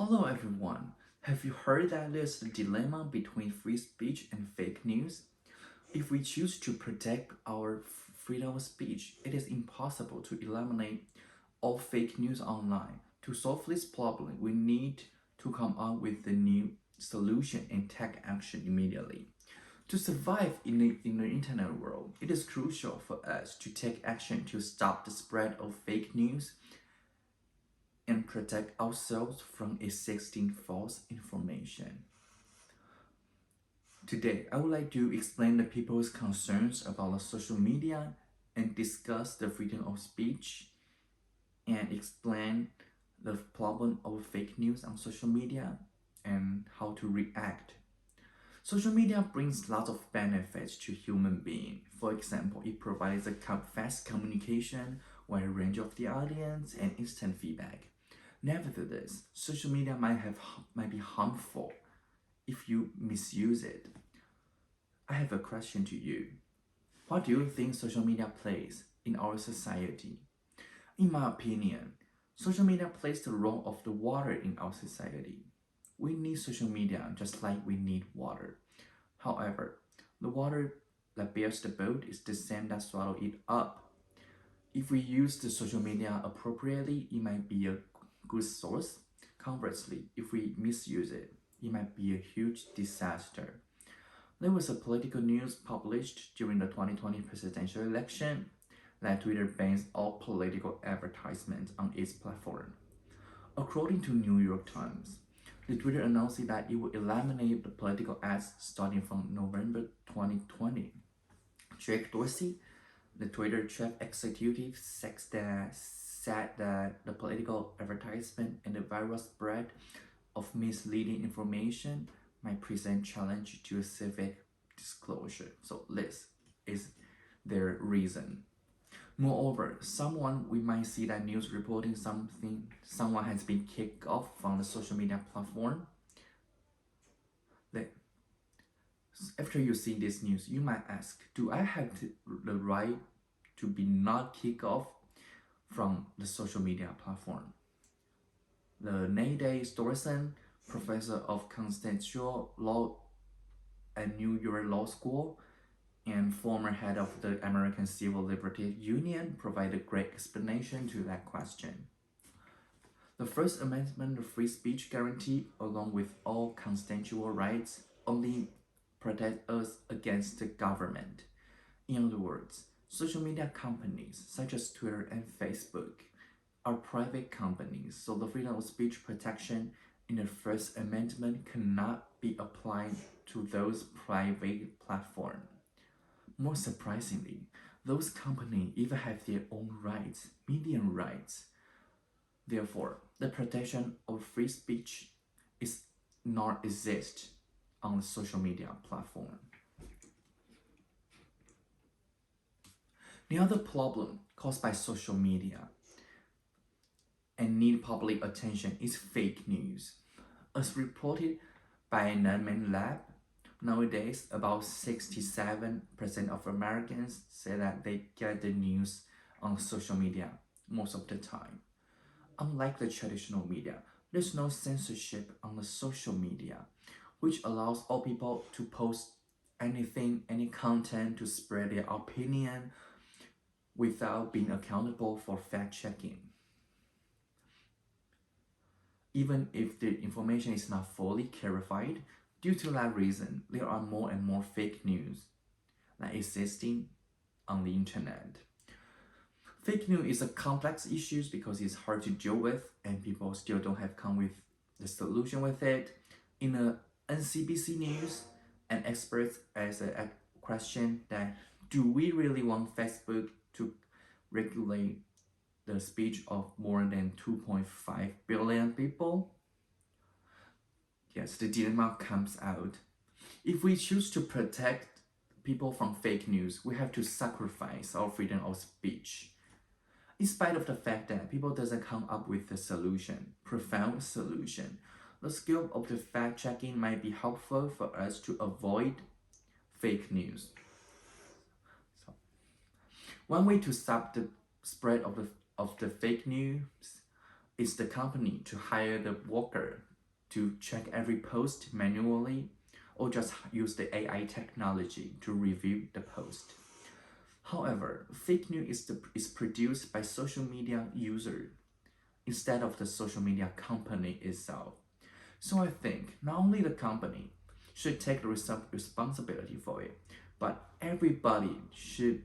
Hello everyone. Have you heard that there's a dilemma between free speech and fake news? If we choose to protect our freedom of speech, it is impossible to eliminate all fake news online. To solve this problem, we need to come up with a new solution and take action immediately. To survive in the internet world, it is crucial for us to take action to stop the spread of fake news and protect ourselves from existing false information. Today, I would like to explain the people's concerns about the social media and discuss the freedom of speech and explain the problem of fake news on social media and how to react. Social media brings lots of benefits to human beings. For example, it provides a fast communication, wide range of the audience, and instant feedback. Nevertheless, social media might be harmful if you misuse it. I have a question to you. What do you think social media plays in our society? In my opinion, social media plays the role of the water in our society. We need social media just like we need water. However, the water that bears the boat is the same that swallows it up. If we use the social media appropriately, it might be a good source. Conversely, if we misuse it, it might be a huge disaster. There was a political news published during the 2020 presidential election that Twitter bans all political advertisements on its platform. According to New York Times, the Twitter announced that it would eliminate the political ads starting from November 2020. Jack Dorsey, the Twitter chief executive, said that the political advertisement and the viral spread of misleading information might present challenge to a civic disclosure. So this is their reason. Moreover, we might see that news reporting someone has been kicked off from the social media platform. After you see this news, you might ask, do I have the right to be not kicked off from the social media platform? The Nate Storson, professor of constitutional law at New York Law School and former head of the American Civil Liberties Union, provide a great explanation to that question. The First Amendment of free speech guarantee, along with all constitutional rights, only protect us against the government. In other words, social media companies such as Twitter and Facebook are private companies, so the freedom of speech protection in the First Amendment cannot be applied to those private platforms. More surprisingly, those companies even have their own rights, media rights. Therefore, the protection of free speech is not exist on the social media platform. The other problem caused by social media and need public attention is fake news. As reported by an unnamed lab, nowadays about 67% of Americans say that they get the news on social media most of the time. Unlike the traditional media, there's no censorship on the social media, which allows all people to post anything, any content to spread their opinion without being accountable for fact-checking. Even if the information is not fully clarified, due to that reason, there are more and more fake news that existing on the internet. Fake news is a complex issue because it's hard to deal with and people still don't have come with the solution with it. In the SPC news, an expert asked a question that, do we really want Facebook to regulate the speech of more than 2.5 billion people? Yes, the dilemma comes out. If we choose to protect people from fake news, we have to sacrifice our freedom of speech. In spite of the fact that people doesn't come up with a solution, profound solution, the skill of the fact-checking might be helpful for us to avoid fake news. So, one way to stop the spread of the fake news is the company to hire the worker to check every post manually or just use the AI technology to review the post. However, fake news is produced by social media user instead of the social media company itself. So I think not only the company should take the responsibility for it, but everybody should.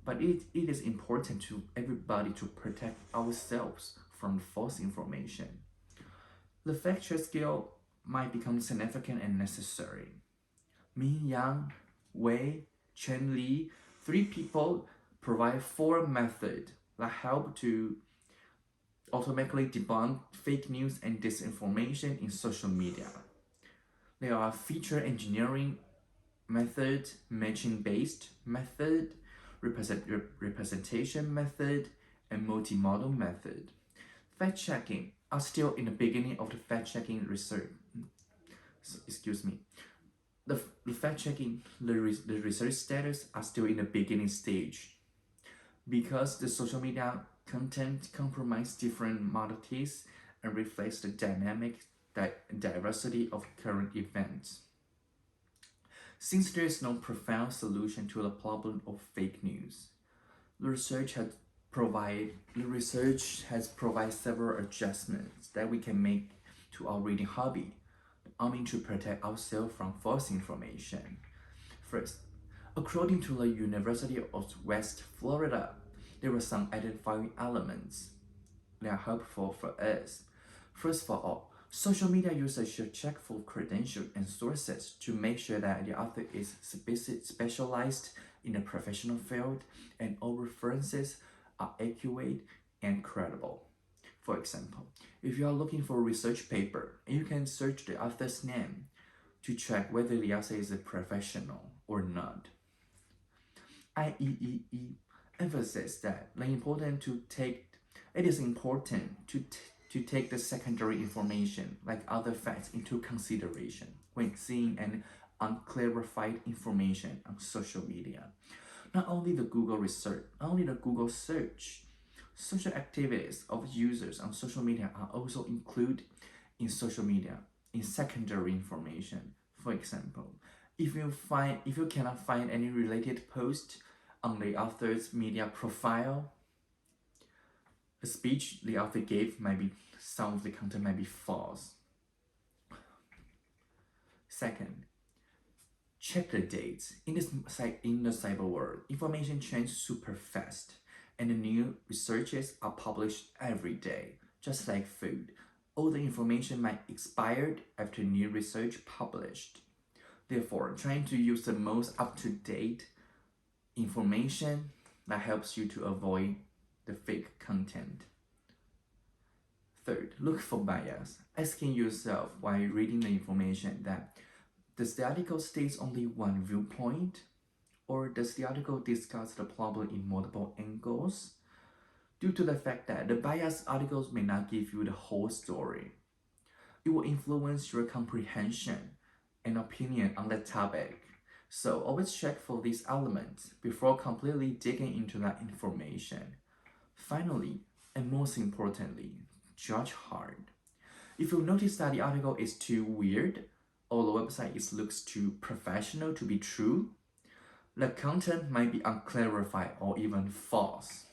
But it is important to everybody to protect ourselves from false information. The fact check skill might become significant and necessary. Me, Yang, Wei, Chen Li, 3 people provide 4 methods that help to automatically debunk fake news and disinformation in social media. There are feature engineering method, matching-based method, representation method, and multi-model method. Fact-checking are still in the beginning of the fact-checking research. The fact-checking, the research status are still in the beginning stage because the social media content compromise different modalities and reflects the dynamic diversity of current events. Since there is no profound solution to the problem of fake news, the research has provided several adjustments that we can make to our reading hobby, aiming to protect ourselves from false information. First, according to the University of West Florida, there were some identifying elements that are helpful for us. First of all, social media users should check for credentials and sources to make sure that the author is specialized in a professional field and all references are accurate and credible. For example, if you are looking for a research paper, you can search the author's name to check whether the author is a professional or not. IEEE emphasizes that it is important to take the secondary information like other facts into consideration when seeing an unclarified information on social media. Not only the Google search, social activities of users on social media are also included in social media in secondary information. For example, if you cannot find any related post on the author's media profile, the speech the author gave some of the content might be false. Second, check the dates. In the cyber world, information changes super fast, and the new researches are published every day, just like food. All the information might expire after new research published. Therefore, trying to use the most up-to-date information that helps you to avoid the fake content. Third, look for bias. Asking yourself while reading the information that does the article state only one viewpoint, or does the article discuss the problem in multiple angles? Due to the fact that the biased articles may not give you the whole story, it will influence your comprehension and opinion on that topic. So always check for these elements before completely digging into that information. Finally, and most importantly, judge hard. If you notice that the article is too weird or the website looks too professional to be true, the content might be unclarified or even false.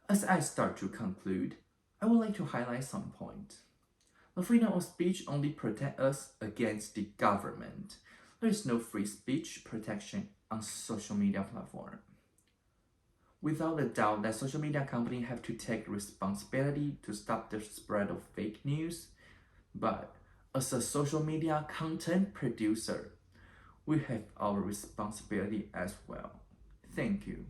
As I start to conclude, I would like to highlight some points. The freedom of speech only protects us against the government. There is no free speech protection on social media platform. Without a doubt that social media companies have to take responsibility to stop the spread of fake news, but as a social media content producer, we have our responsibility as well. Thank you.